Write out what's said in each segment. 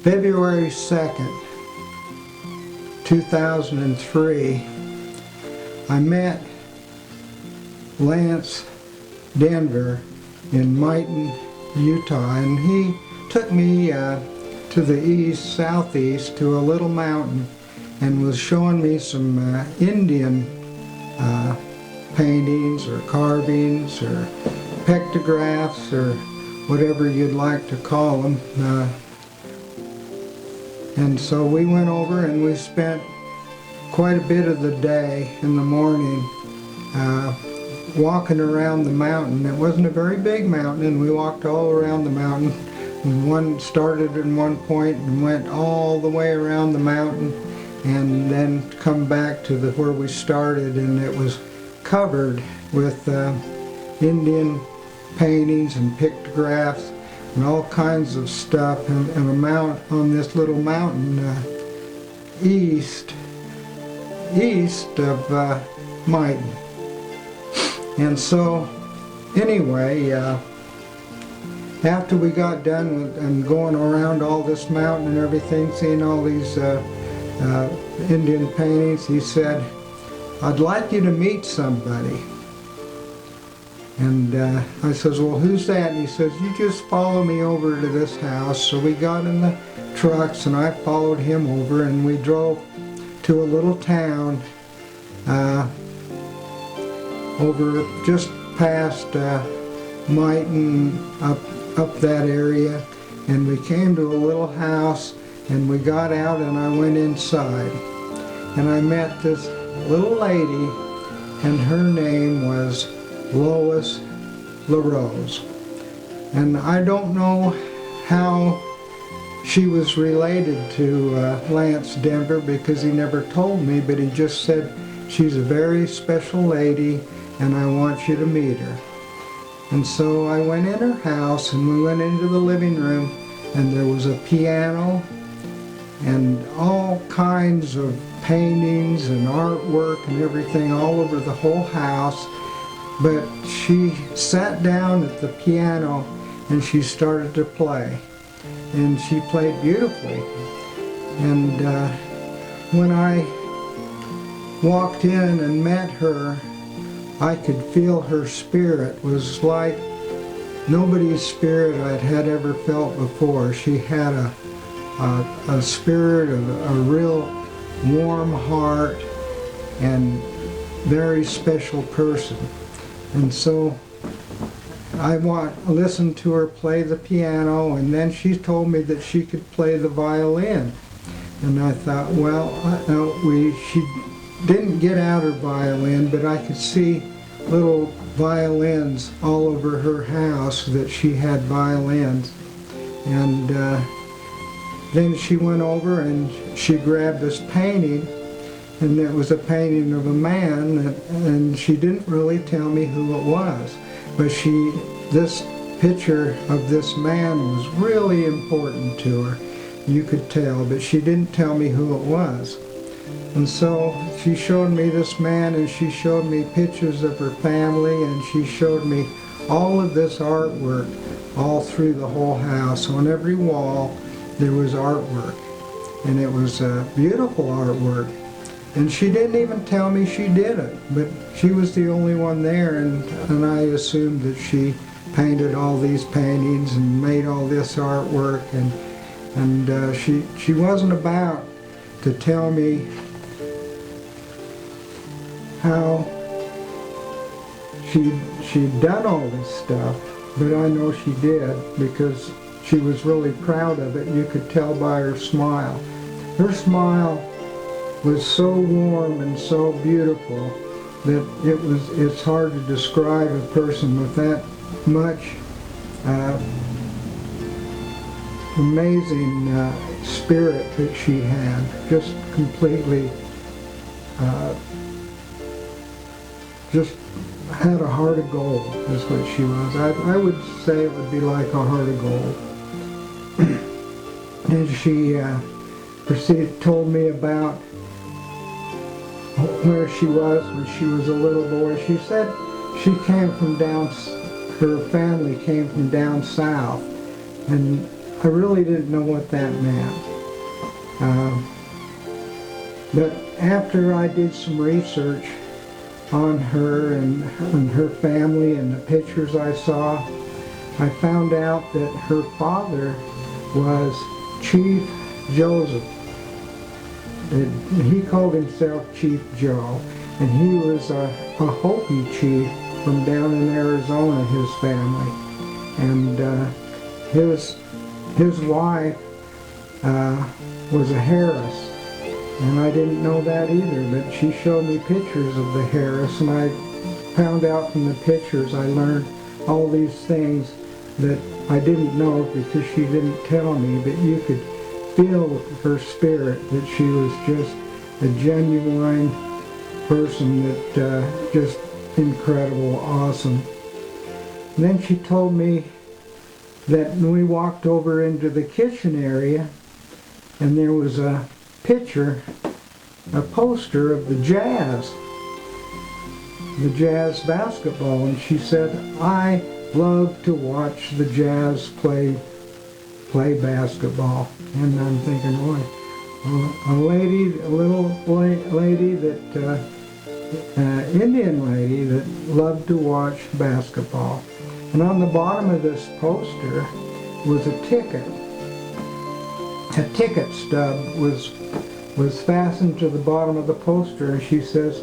February 2nd, 2003, I met Lance Denver in Mighton, Utah, and he took me to the southeast to a little mountain and was showing me some Indian paintings or carvings or pictographs or whatever you'd like to call them. And so we went over and we spent quite a bit of the day in the morning walking around the mountain. It wasn't a very big mountain, and we walked all around the mountain. One started in one point and went all the way around the mountain and then come back to where we started, and it was covered with Indian paintings and pictographs and all kinds of stuff, and a mount on this little mountain east of Mighton. And so anyway, after we got done and going around all this mountain and everything, seeing all these Indian paintings, he said, "I'd like you to meet somebody." And I says, "Well, who's that?" And he says, "You just follow me over to this house." So we got in the trucks and I followed him over, and we drove to a little town over just past Mighton, up that area, and we came to a little house, and we got out and I went inside, and I met this little lady, and her name was Lois LaRose. And I don't know how she was related to Lance Denver, because he never told me, but he just said, "She's a very special lady and I want you to meet her." And so I went in her house and we went into the living room, and there was a piano and all kinds of paintings and artwork and everything all over the whole house. But she sat down at the piano and she started to play, and she played beautifully. And when I walked in and met her, I could feel her spirit was like nobody's spirit I'd had ever felt before. She had a spirit of a real warm heart and very special person. And so I listened to her play the piano, and then she told me that she could play the violin. And I thought, well, she didn't get out her violin, but I could see little violins all over her house, that she had violins. And then she went over and she grabbed this painting, and it was a painting of a man, and she didn't really tell me who it was, but this picture of this man was really important to her. You could tell, but she didn't tell me who it was. And so she showed me this man, and she showed me pictures of her family, and she showed me all of this artwork all through the whole house. On every wall there was artwork, and it was beautiful artwork. And she didn't even tell me she did it, but she was the only one there, and I assumed that she painted all these paintings and made all this artwork, and she wasn't about to tell me how she'd done all this stuff, but I know she did, because she was really proud of it. You could tell by her smile. Her smile was so warm and so beautiful that it's hard to describe a person with that much amazing spirit that she had. Just completely just had a heart of gold, is what she was. I would say it would be like a heart of gold. And she told me about where she was when she was a little boy. She said she came from her family came from down south, and I really didn't know what that meant. But after I did some research on her and her family and the pictures I saw, I found out that her father was Chief Joseph. He called himself Chief Joe, and he was a Hopi chief from down in Arizona, his family. And his wife was a Harris. And I didn't know that either, but she showed me pictures of the Harris, and I found out from the pictures, I learned all these things that I didn't know because she didn't tell me, but you could feel her spirit, that she was just a genuine person, that just incredible, awesome. And then she told me that when we walked over into the kitchen area, and there was a picture, a poster of the Jazz basketball, and she said, I love to watch the Jazz play basketball. And I'm thinking, boy, a little lady that, Indian lady that loved to watch basketball. And on the bottom of this poster was a ticket. A ticket stub was fastened to the bottom of the poster, and she says,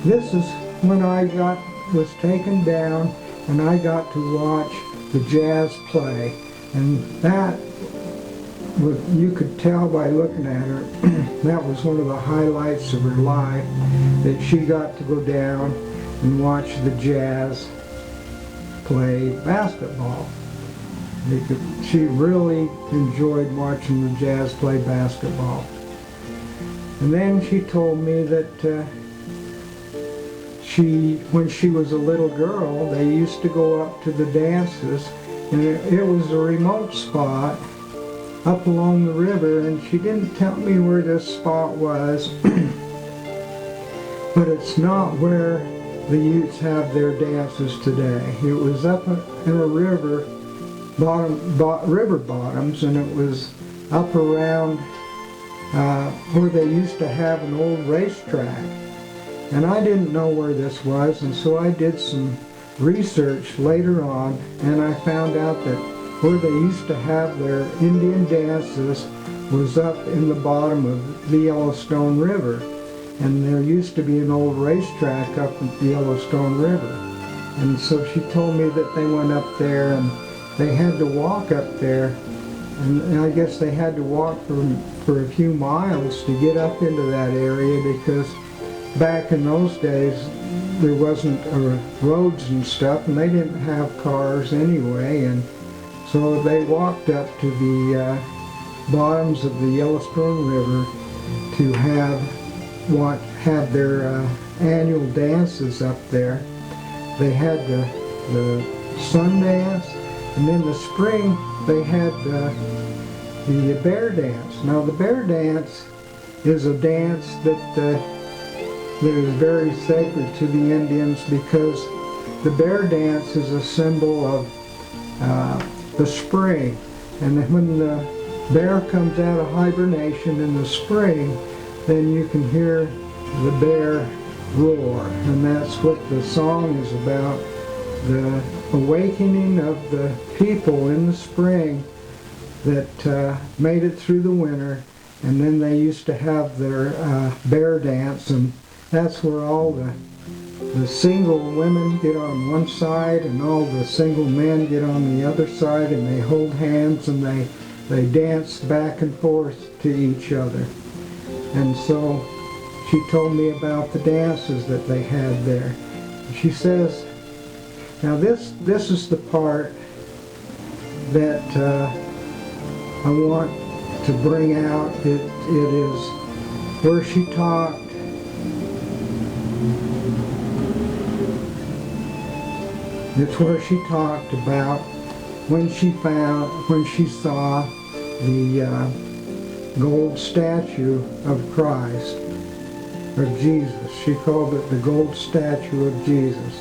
this is when I was taken down and I got to watch the Jazz play. And that, you could tell by looking at her, that was one of the highlights of her life, that she got to go down and watch the Jazz play basketball. She really enjoyed watching the Jazz play basketball. And then she told me that when she was a little girl, they used to go up to the dances, and it was a remote spot up along the river, and she didn't tell me where this spot was, but it's not where the Utes have their dances today. It was up in a river bottoms, and it was up around where they used to have an old racetrack. And I didn't know where this was, and so I did some research later on, and I found out that where they used to have their Indian dances was up in the bottom of the Yellowstone River. And there used to be an old racetrack up at the Yellowstone River. And so she told me that they went up there, and they had to walk up there, and I guess they had to walk for a few miles to get up into that area, because back in those days there wasn't roads and stuff, and they didn't have cars anyway, and so they walked up to the bottoms of the Yellowstone River to have their annual dances up there. They had the sun dance, and in the spring they had the bear dance. Now the bear dance is a dance that is very sacred to the Indians, because the bear dance is a symbol of the spring. And then when the bear comes out of hibernation in the spring, then you can hear the bear roar. And that's what the song is about, the awakening of the people in the spring that made it through the winter. And then they used to have their bear dance, and that's where all the single women get on one side and all the single men get on the other side, and they hold hands and they dance back and forth to each other. And so she told me about the dances that they had there. She says, now this is the part that I want to bring out. It is where she talked. It's where she talked about when she saw the gold statue of Christ, of Jesus. She called it the gold statue of Jesus.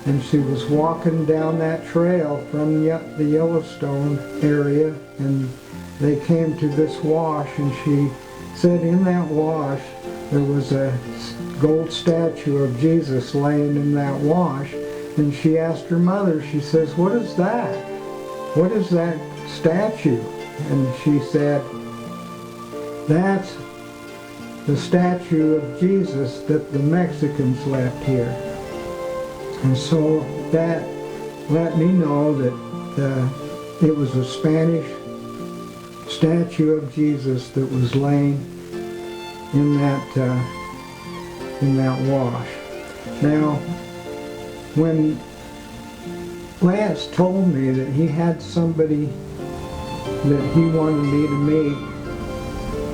and she was walking down that trail from the Yellowstone area, and they came to this wash, and she said in that wash there was a gold statue of Jesus laying in that wash, and she asked her mother, she says, "What is that? What is that statue?" And she said, "That's the statue of Jesus that the Mexicans left here." And so that let me know that it was a Spanish statue of Jesus that was laying in that wash. Now, when Lance told me that he had somebody that he wanted me to meet,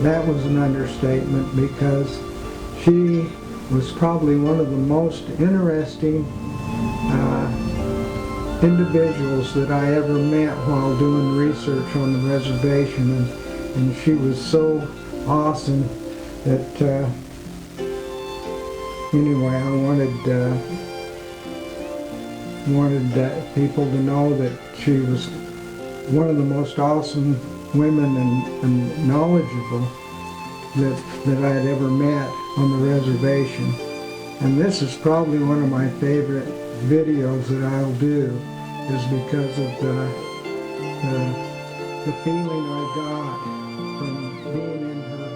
that was an understatement, because she was probably one of the most interesting individuals that I ever met while doing research on the reservation, and she was so awesome that anyway, I wanted people to know that she was one of the most awesome women and knowledgeable that I had ever met on the reservation. And this is probably one of my favorite videos that I'll do, is because of the feeling I got from being in her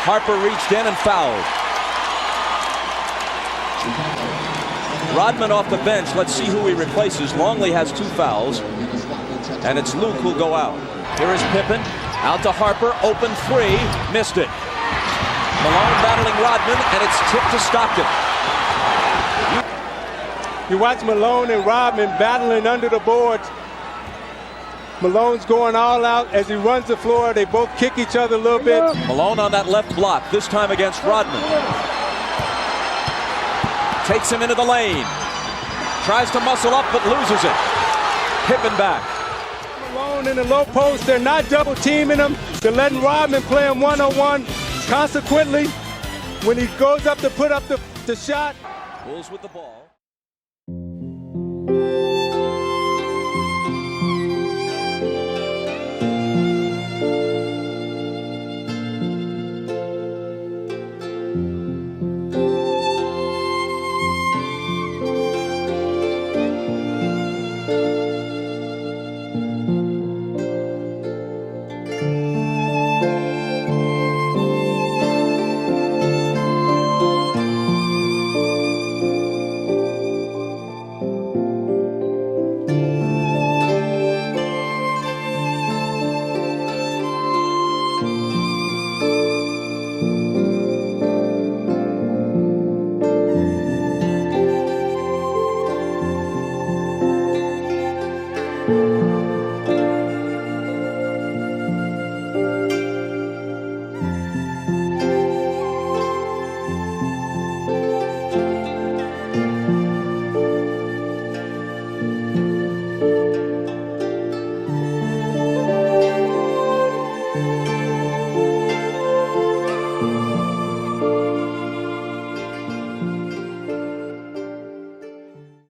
Harper reached in and fouled. Rodman off the bench. Let's see who he replaces. Longley has 2 fouls, and it's Luke who'll go out. Here is Pippen, out to Harper, open 3, missed it. Malone battling Rodman, and it's tipped to Stockton. You watch Malone and Rodman battling under the boards. Malone's going all out as he runs the floor. They both kick each other a little bit. Malone on that left block, this time against Rodman. Takes him into the lane. Tries to muscle up, but loses it. Pippen back. Malone in the low post. They're not double teaming him. They're letting Rodman play him one-on-one. Consequently, when he goes up to put up the shot. Bulls with the ball. Bye.